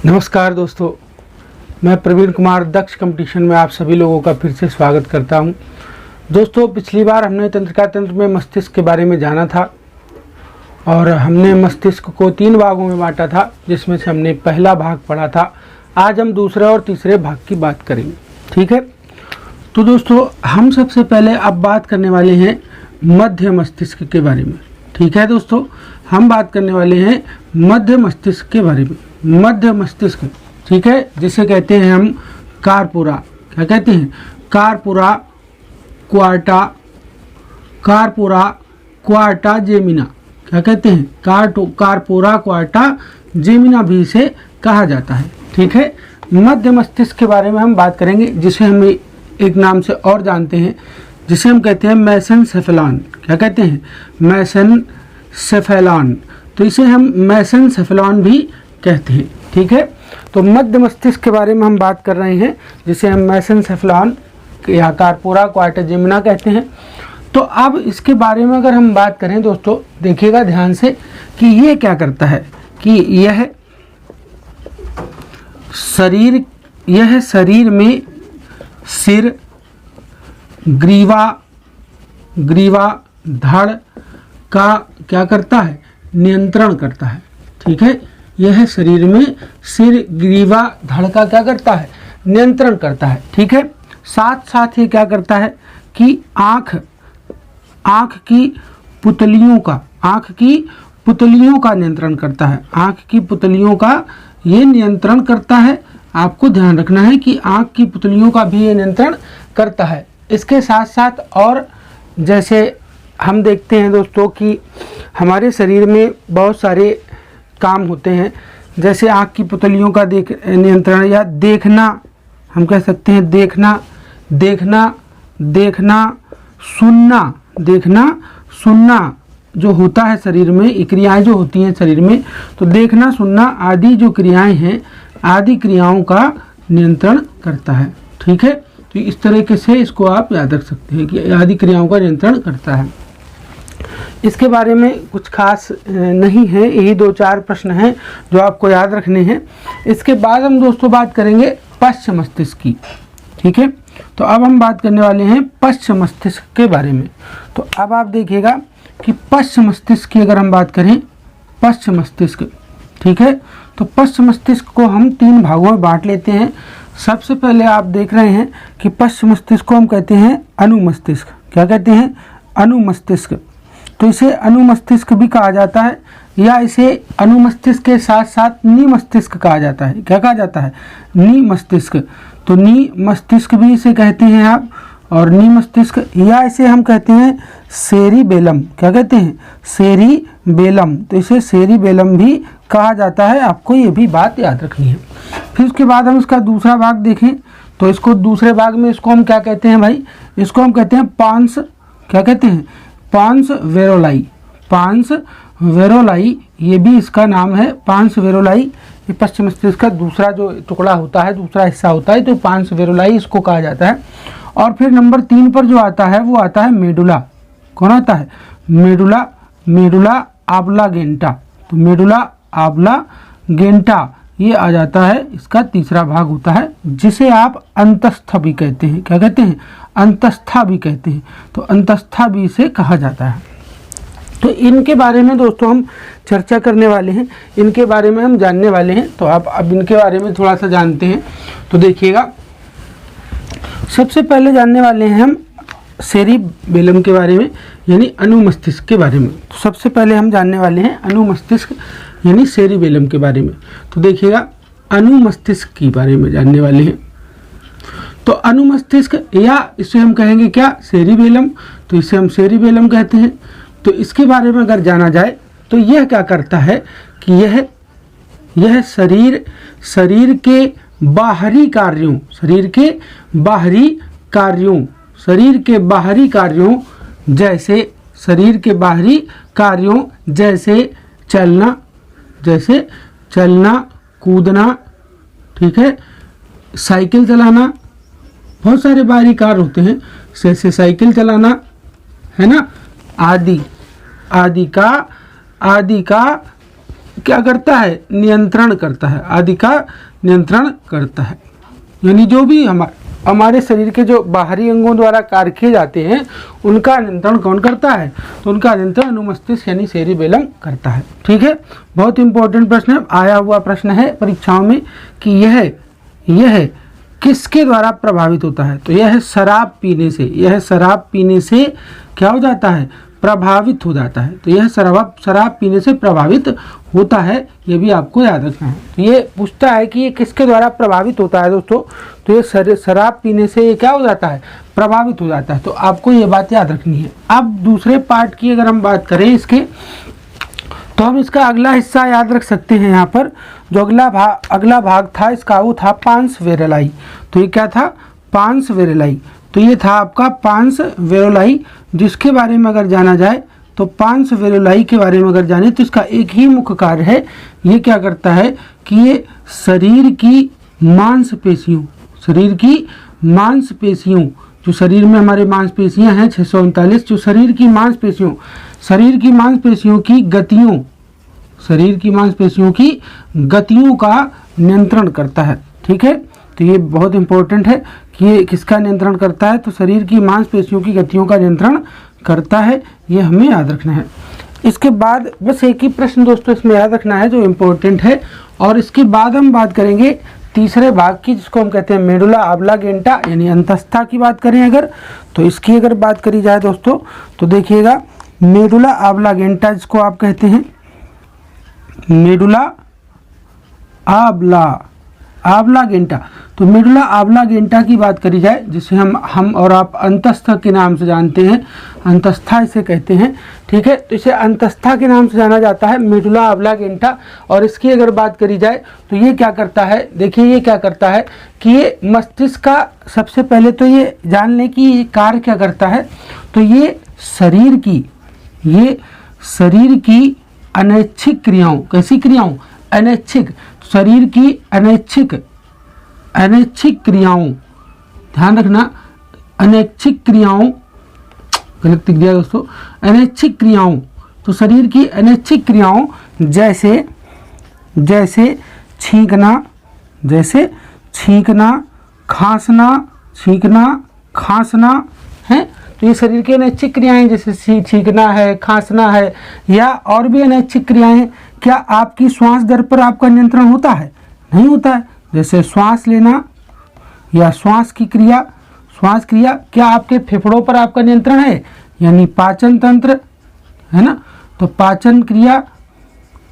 नमस्कार दोस्तों, मैं प्रवीण कुमार दक्ष कंपटीशन में आप सभी लोगों का फिर से स्वागत करता हूं। दोस्तों, पिछली बार हमने तंत्रिका तंत्र में मस्तिष्क के बारे में जाना था और हमने मस्तिष्क को 3 भागों में बांटा था, जिसमें से हमने पहला भाग पढ़ा था। आज हम दूसरे और तीसरे भाग की बात करेंगे, ठीक है। तो दोस्तों, हम सबसे पहले अब बात करने वाले हैं मध्य मस्तिष्क के बारे में, ठीक है। दोस्तों, हम बात करने वाले हैं मध्य मस्तिष्क के बारे में। मध्य मस्तिष्क, ठीक है, जिसे कहते हैं हम कार्पोरा। क्या कहते हैं? कार्पोरा क्वार्टा जेमिना। क्या कहते हैं? कार्पोरा क्वार्टा जेमिना भी इसे कहा जाता है, ठीक है। मध्य मस्तिष्क के बारे में हम बात करेंगे, जिसे हम एक नाम से और जानते हैं, जिसे हम कहते हैं मेसेनसेफेलॉन। क्या कहते हैं? मेसेनसेफेलॉन। तो इसे हम मेसेनसेफेलॉन भी कहते हैं, ठीक है। तो मध्य मस्तिष्क के बारे में हम बात कर रहे हैं, जिसे हम मेसेनसेफेलॉन या कार्पोरा क्वार्टा जेमिना कहते हैं। तो अब इसके बारे में अगर हम बात करें दोस्तों, देखिएगा ध्यान से कि ये क्या करता है कि यह शरीर में सिर, ग्रीवा धड़ का क्या करता है? नियंत्रण करता है, ठीक है। यह शरीर में सिर, ग्रीवा धड़ का क्या करता है? नियंत्रण करता है, ठीक है। साथ साथ ये क्या करता है कि आँख की पुतलियों का नियंत्रण करता है। आँख की पुतलियों का ये नियंत्रण करता है। आपको ध्यान रखना है कि आँख की पुतलियों का भी ये नियंत्रण करता है। इसके साथ साथ और जैसे हम देखते हैं दोस्तों कि हमारे शरीर में बहुत सारे काम होते हैं, जैसे आँख की पुतलियों का नियंत्रण या देखना, हम कह सकते हैं देखना, सुनना जो होता है शरीर में, क्रियाएं जो होती हैं शरीर में, तो देखना, सुनना आदि जो क्रियाएं हैं, आदि क्रियाओं का नियंत्रण करता है, ठीक है। तो इस तरीके से इसको आप याद रख सकते हैं कि आदि क्रियाओं का नियंत्रण करता है। इसके बारे में कुछ खास नहीं है, यही 2-4 प्रश्न हैं जो आपको याद रखने हैं। इसके बाद हम दोस्तों बात करेंगे पश्च मस्तिष्क की, ठीक है। तो अब हम बात करने वाले हैं पश्च मस्तिष्क के बारे में। तो अब आप देखिएगा कि पश्च मस्तिष्क की अगर हम बात करें, पश्च मस्तिष्क, ठीक है, तो पश्च मस्तिष्क को हम 3 भागों में बांट लेते हैं। सबसे पहले आप देख रहे हैं कि पश्च मस्तिष्क को हम कहते हैं अनुमस्तिष्क। क्या कहते हैं? अनुमस्तिष्क। तो इसे अनुमस्तिष्क भी कहा जाता है, या इसे अनुमस्तिष्क के साथ साथ नीमस्तिष्क कहा जाता है। क्या कहा जाता है? नीमस्तिष्क। तो नीमस्तिष्क भी इसे कहते हैं आप, और नीमस्तिष्क, या इसे हम कहते हैं सेरिबेलम। क्या कहते हैं? सेरिबेलम। तो इसे सेरिबेलम भी कहा जाता है। आपको ये भी बात याद रखनी है। फिर उसके बाद हम इसका दूसरा भाग देखें, तो इसको दूसरे भाग में इसको हम क्या कहते हैं भाई? इसको हम कहते हैं पांस। क्या कहते हैं? पांस वेरोलाई, ये भी इसका नाम है, पांस वेरोलाई। ये पश्च मस्तिष्क का दूसरा जो टुकड़ा होता है, दूसरा हिस्सा होता है, तो पांस वेरोलाई इसको कहा जाता है। और फिर नंबर 3 पर जो आता है वो आता है मेडुला। कौन आता है? Medulla oblongata. तो मेडुला ऑब्लांगेटा ये आ जाता है, इसका तीसरा भाग होता है, जिसे आप अंतस्था भी कहते हैं। क्या कहते हैं? अंतस्था भी कहते हैं। तो अंतस्था भी इसे कहा जाता है। तो इनके बारे में दोस्तों हम चर्चा करने वाले हैं, इनके बारे में हम जानने वाले हैं। तो आप अब इनके बारे में थोड़ा सा जानते हैं। तो देखिएगा, सबसे पहले जानने वाले हैं हम सेरिबेलम के बारे में, यानी अनुमस्तिष्क के बारे में। तो सबसे पहले हम जानने वाले हैं अनुमस्तिष्क यानी सेरिबेलम के बारे में। तो देखिएगा, अनुमस्तिष्क के बारे में जानने वाले हैं। तो अनुमस्तिष्क, या इसे हम कहेंगे क्या? सेरिबेलम। तो इसे हम सेरिबेलम कहते हैं। तो इसके बारे में अगर जाना जाए तो यह क्या करता है कि यह शरीर के बाहरी कार्यों जैसे चलना, कूदना, ठीक है, साइकिल चलाना, बहुत सारे बाहरी कार्य होते हैं, जैसे साइकिल चलाना, है ना, आदि का क्या करता है, नियंत्रण करता है, आदि का नियंत्रण करता है। यानी जो भी हमारे शरीर के जो बाहरी अंगों द्वारा कार्य किए जाते हैं उनका नियंत्रण कौन करता है, तो उनका नियंत्रण अनुमस्तिष्क यानी सेरिबेलम करता है। ठीक है, बहुत इंपॉर्टेंट प्रश्न है, आया हुआ प्रश्न है परीक्षाओं में कि यह किसके द्वारा प्रभावित होता है, तो यह शराब पीने से, यह शराब पीने से क्या हो जाता है, प्रभावित हो जाता है। तो यह शराब पीने से प्रभावित होता है, ये भी आपको याद रखना है। तो ये पूछता है कि ये किसके द्वारा प्रभावित होता है दोस्तों, तो ये शराब पीने से ये क्या हो जाता है, प्रभावित हो जाता है। तो आपको ये बात याद रखनी है। अब दूसरे पार्ट की अगर हम बात करें इसके, तो हम इसका अगला हिस्सा याद रख सकते हैं। यहाँ पर जो अगला भाग था इसका, वो था पांस वेरेलाई। तो ये क्या था, पांस वेरेलाई। तो ये था आपका पांस वेरेलाई, जिसके बारे में अगर जाना जाए तो पांस वेरेलाई के बारे में अगर जाने तो इसका एक ही मुख्य कार्य है। ये क्या करता है कि ये शरीर की मांसपेशियों, जो शरीर में हमारे मांसपेशियां हैं 639, जो शरीर की मांसपेशियों की गतियों का नियंत्रण करता है। ठीक है, तो ये बहुत इंपॉर्टेंट है कि ये किसका नियंत्रण करता है, तो शरीर की मांसपेशियों की गतियों का नियंत्रण करता है, ये हमें याद रखना है। इसके बाद बस एक ही प्रश्न दोस्तों इसमें याद रखना है जो इम्पोर्टेंट है, और इसके बाद हम बात करेंगे तीसरे भाग की, जिसको हम कहते हैं मेडुला ऑब्लांगेटा यानी अंतस्था की बात करें अगर, तो इसकी अगर बात करी जाए दोस्तों तो देखिएगा मेडुला ऑब्लांगेटा जिसको आप कहते हैं मेडुला ऑब्लांगेटा। तो मेडुला ऑब्लांगेटा की बात करी जाए, जिसे हम और आप अंतस्था के नाम से जानते हैं, अंतस्था इसे कहते हैं। ठीक है, तो इसे अंतस्था के नाम से जाना जाता है, मेडुला ऑब्लांगेटा। और इसकी अगर बात करी जाए तो ये क्या करता है, देखिए ये क्या करता है कि ये मस्तिष्क का, सबसे पहले तो ये जान लें कि ये कार्य क्या करता है। तो ये शरीर की अनैच्छिक क्रियाओं, कैसी क्रियाओं, अनैच्छिक, शरीर की अनैच्छिक क्रियाओं, ध्यान रखना, अनैच्छिक क्रियाओं, गलत लिख दिया दोस्तों, अनैच्छिक क्रियाओं। तो शरीर की अनैच्छिक क्रियाओं जैसे छींकना, खांसना है। तो ये शरीर की अनैच्छिक क्रियाएं, जैसे छींकना है, खांसना है, या और भी अनैच्छिक क्रियाएं। क्या आपकी श्वास दर पर आपका नियंत्रण होता है, नहीं होता है। जैसे श्वास लेना या श्वास क्रिया, क्या आपके फेफड़ों पर आपका नियंत्रण है, यानी पाचन तंत्र है ना। तो पाचन क्रिया,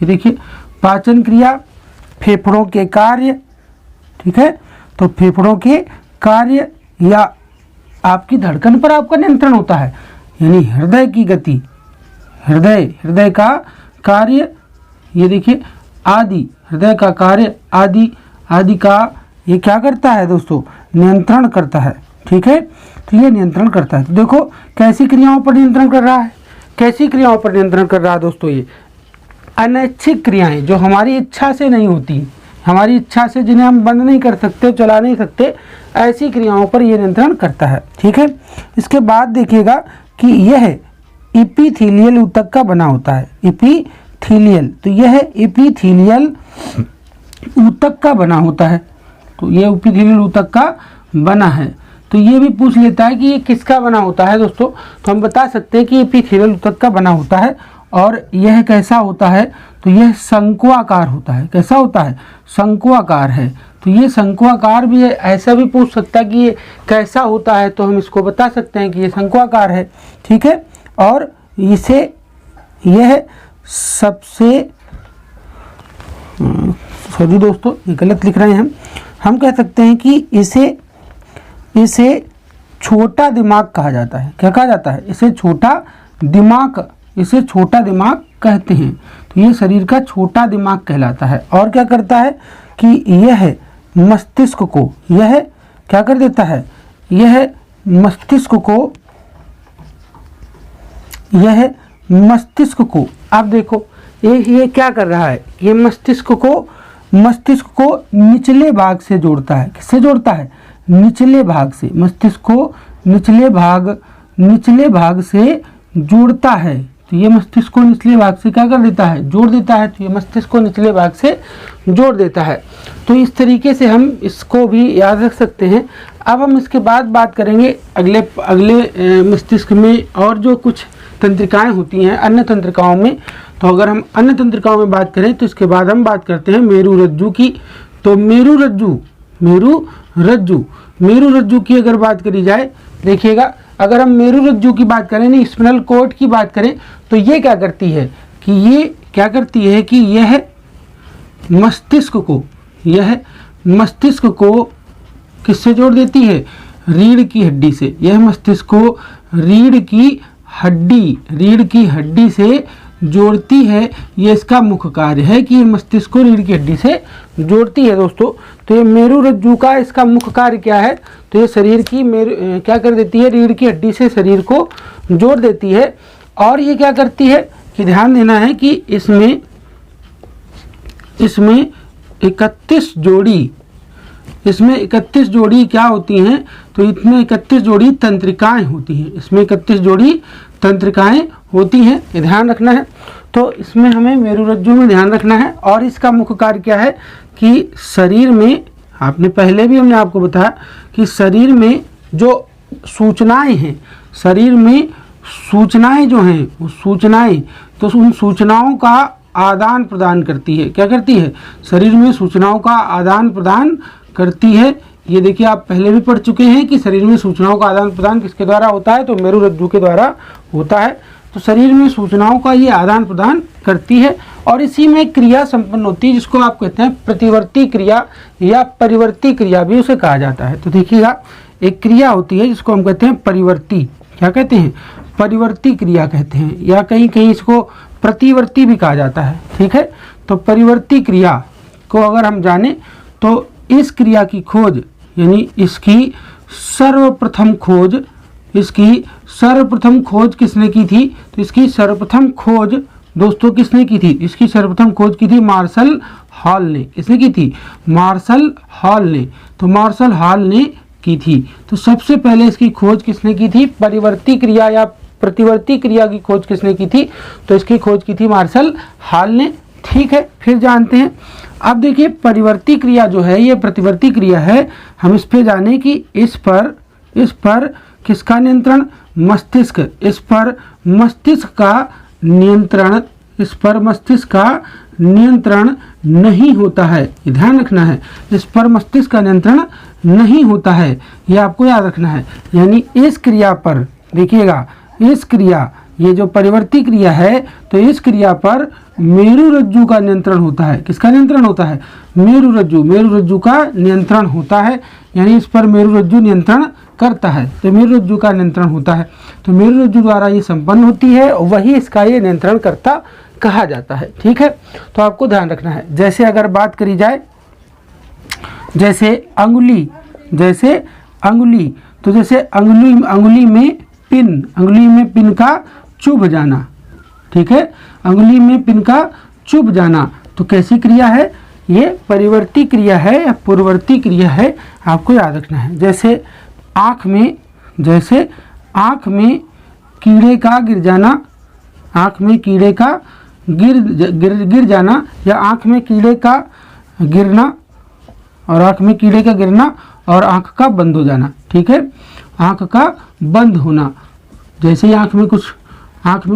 ये देखिए पाचन क्रिया, फेफड़ों के कार्य, ठीक है, तो फेफड़ों के कार्य या आपकी धड़कन पर आपका नियंत्रण होता है, यानी हृदय की गति, हृदय का कार्य, ये देखिए आदि, हृदय का कार्य आदि का ये क्या करता है दोस्तों, नियंत्रण करता है। ठीक है, तो ये नियंत्रण करता है। तो देखो कैसी क्रियाओं पर नियंत्रण कर रहा है, दोस्तों, ये अनैच्छिक क्रियाएं जो हमारी इच्छा से नहीं होती, हमारी इच्छा से जिन्हें हम बंद नहीं कर सकते, चला नहीं सकते, ऐसी क्रियाओं पर यह नियंत्रण करता है। ठीक है, इसके बाद देखिएगा कि यह एपिथेलियल ऊतक का बना होता है, एपिथेलियल, तो यह एपिथेलियल ऊतक का बना होता है। तो ये एपिथेलियल ऊतक का बना है। तो ये भी पूछ लेता है कि ये किसका बना होता है दोस्तों, तो हम बता सकते हैं कि एपिथेलियल ऊतक का बना होता है। और यह कैसा होता है, तो यह शंक्वाकार होता है। कैसा होता है, शंक्वाकार है। तो ये शंक्वाकार भी है, ऐसा भी पूछ सकता है कि ये कैसा होता है, तो हम इसको बता सकते हैं कि ये शंक्वाकार है। ठीक है, और इसे यह सबसे, सॉरी दोस्तों ये गलत लिख रहे हैं हम कह सकते हैं कि इसे छोटा दिमाग कहा जाता है। क्या कहा जाता है, इसे छोटा दिमाग कहते हैं। तो ये शरीर का छोटा दिमाग कहलाता है। और क्या करता है कि यह मस्तिष्क को, यह क्या कर देता है, यह मस्तिष्क को आप देखो ये क्या कर रहा है, ये मस्तिष्क को निचले भाग से जोड़ता है। किससे जोड़ता है, निचले भाग से, मस्तिष्क को निचले भाग से जोड़ता है। तो ये मस्तिष्क को निचले भाग से क्या कर देता है, जोड़ देता है। तो ये मस्तिष्क को निचले भाग से जोड़ देता है। तो इस तरीके से हम इसको भी याद रख सकते हैं। अब हम इसके बाद बात करेंगे अगले मस्तिष्क में और जो कुछ तंत्रिकाएं होती हैं अन्य तंत्रिकाओं में। तो अगर हम अन्य तंत्रिकाओं में बात करें तो इसके बाद हम बात करते हैं मेरुरज्जु की। तो मेरुरज्जु की अगर बात करी जाए, देखिएगा अगर हम मेरुरज्जु की बात करें, नहीं स्पिनल कॉर्ड की बात करें, तो ये क्या करती है कि यह मस्तिष्क को किससे जोड़ देती है, रीढ़ की हड्डी से। यह मस्तिष्क को रीढ़ की हड्डी से जोड़ती है। ये इसका मुख्य कार्य है कि ये मस्तिष्क को रीढ़ की हड्डी से जोड़ती है दोस्तों। तो ये मेरुरज्जु का इसका मुख्य कार्य क्या है, तो ये शरीर की क्या कर देती है, रीढ़ की हड्डी से शरीर को जोड़ देती है। और ये क्या करती है कि ध्यान देना है कि इसमें 31 जोड़ी क्या होती हैं, तो इसमें 31 जोड़ी तंत्रिकाएं होती हैं। इसमें 31 जोड़ी तंत्रिकाएं होती हैं, ये ध्यान रखना है। तो इसमें हमें मेरुरज्जु में ध्यान रखना है। और इसका मुख्य कार्य क्या है कि शरीर में, हमने आपको बताया कि शरीर में जो सूचनाएं हैं, शरीर में सूचनाएं जो हैं वो सूचनाएं, तो उन सूचनाओं का आदान प्रदान करती है। क्या करती है, शरीर में सूचनाओं का आदान प्रदान करती है। ये देखिए आप पहले भी पढ़ चुके हैं कि शरीर में सूचनाओं का आदान प्रदान किसके द्वारा होता है, तो मेरुरज्जु के द्वारा होता है। तो शरीर में सूचनाओं का ये आदान प्रदान करती है और इसी में क्रिया संपन्न होती है, जिसको आप कहते हैं प्रतिवर्ती क्रिया या परिवर्ती क्रिया भी उसे कहा जाता है। तो देखिएगा एक क्रिया होती है जिसको हम कहते हैं परिवर्ती, क्या कहते हैं, परिवर्ती क्रिया कहते हैं, या कहीं कहीं इसको प्रतिवर्ती भी कहा जाता है। ठीक है, तो परिवर्ती क्रिया को अगर हम जाने तो इस क्रिया की खोज, यानी इसकी सर्वप्रथम खोज किसने की थी, तो इसकी सर्वप्रथम खोज दोस्तों किसने की थी, इसकी सर्वप्रथम खोज की थी मार्शल हॉल ने। किसने की थी, मार्शल हॉल ने। तो मार्शल हॉल ने की थी। तो सबसे पहले इसकी खोज किसने की थी, परिवर्ती क्रिया या प्रतिवर्ती क्रिया की खोज किसने की थी, तो इसकी खोज की थी मार्शल हॉल ने। ठीक है, फिर जानते हैं। अब देखिए परिवर्ती क्रिया जो है ये प्रतिवर्ती क्रिया है। हम इस पे जाने कि इस पर किसका नियंत्रण, मस्तिष्क, इस पर मस्तिष्क का नियंत्रण नहीं होता है। ये ध्यान रखना है, इस पर मस्तिष्क का नियंत्रण नहीं होता है, ये आपको याद रखना है। यानी इस क्रिया पर देखिएगा, इस क्रिया, ये जो परिवर्ती क्रिया है, तो इस क्रिया पर मेरुरज्जु का नियंत्रण होता है। किसका नियंत्रण होता है, मेरुरज्जु का नियंत्रण होता है। यानी इस पर मेरुरज्जु नियंत्रण करता है, तो मेरुरज्जु का नियंत्रण होता है। तो मेरुरज्जु द्वारा ये संपन्न होती है, वही इसका ये नियंत्रण करता कहा जाता है। ठीक है, तो आपको ध्यान रखना है। जैसे अगर बात करी जाए, जैसे अंगुली, तो जैसे अंगुली में पिन का चुभ जाना। ठीक है, अंगुली में पिन का चुभ जाना, तो कैसी क्रिया है, ये परिवर्ती क्रिया है या पूर्ववर्ती क्रिया है, आपको याद रखना है। जैसे आँख में कीड़े का गिर जाना, आँख में कीड़े का गिर जाना, या आँख में कीड़े का गिरना और आँख का बंद हो जाना। ठीक है, आँख का बंद होना। जैसे ही आँख में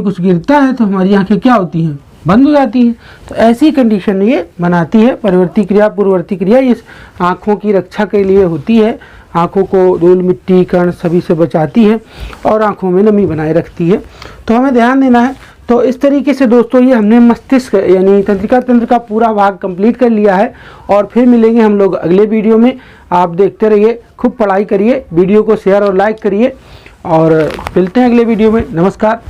कुछ गिरता है तो हमारी आँखें क्या होती हैं, बंद हो जाती हैं। तो ऐसी कंडीशन ये बनाती है परिवर्ती क्रिया, पूर्ववर्ती क्रिया। इस आँखों की रक्षा के लिए होती है, आँखों को धूल मिट्टी कण सभी से बचाती है और आँखों में नमी बनाए रखती है। तो हमें ध्यान देना है। तो इस तरीके से दोस्तों ये हमने मस्तिष्क यानी तंत्रिका तंत्र का पूरा भाग कंप्लीट कर लिया है। और फिर मिलेंगे हम लोग अगले वीडियो में। आप देखते रहिए, खूब पढ़ाई करिए, वीडियो को शेयर और लाइक करिए और मिलते हैं अगले वीडियो में। नमस्कार।